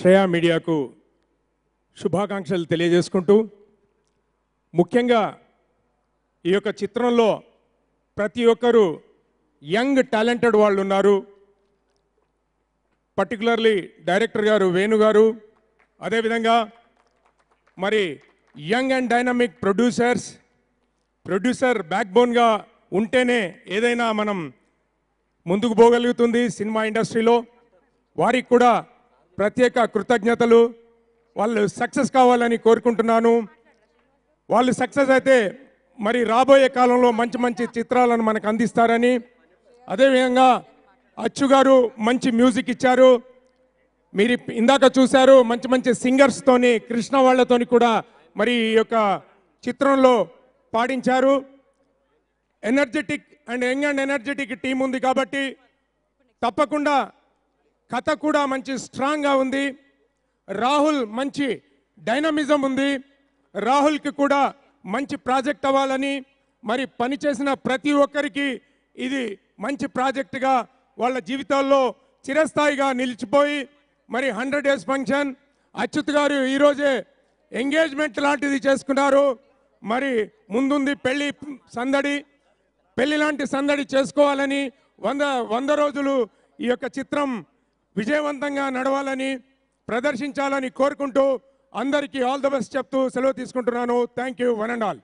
శ్రేయా మీడియాకు శుభాకాంక్షలు తెలియజేసుకుంటూ ముఖ్యంగా ఈ యొక్క చిత్రంలో ప్రతి ఒక్కరు యంగ్ టాలెంటెడ్ వాళ్ళు ఉన్నారు. పర్టికులర్లీ డైరెక్టర్ గారు వేణు గారు, అదేవిధంగా మరి యంగ్ అండ్ డైనమిక్ ప్రొడ్యూసర్ బ్యాక్బోన్గా ఉంటేనే ఏదైనా మనం ముందుకు పోగలుగుతుంది సినిమా ఇండస్ట్రీలో. వారికి కూడా ప్రత్యేక కృతజ్ఞతలు. వాళ్ళు సక్సెస్ కావాలని కోరుకుంటున్నాను. వాళ్ళు సక్సెస్ అయితే మరి రాబోయే కాలంలో మంచి మంచి చిత్రాలను మనకు అందిస్తారని, అదేవిధంగా అచ్చు గారు మంచి మ్యూజిక్ ఇచ్చారు. మీరు ఇందాక చూశారు మంచి మంచి సింగర్స్తోని, కృష్ణ వాళ్ళతోని కూడా మరి ఈ యొక్క చిత్రంలో పాడించారు. యంగ్ అండ్ ఎనర్జెటిక్ టీం ఉంది కాబట్టి తప్పకుండా కథ కూడా మంచి స్ట్రాంగ్గా ఉంది. రాహుల్ మంచి డైనమిజం ఉంది. రాహుల్కి కూడా మంచి ప్రాజెక్ట్ అవ్వాలని, మరి పనిచేసిన ప్రతి ఒక్కరికి ఇది మంచి ప్రాజెక్టుగా వాళ్ళ జీవితాల్లో చిరస్థాయిగా నిలిచిపోయి మరి 100 days ఫంక్షన్ అచ్యుత్ గారు ఈరోజే ఎంగేజ్మెంట్ లాంటిది చేసుకున్నారు. మరి ముందుంది పెళ్లి లాంటి సందడి చేసుకోవాలని, 100 రోజులు ఈ యొక్క చిత్రం విజయవంతంగా నడవాలని, ప్రదర్శించాలని కోరుకుంటూ అందరికీ ఆల్ ద బెస్ట్ చెప్తూ సెలవు తీసుకుంటున్నాను. Thank you, one and all.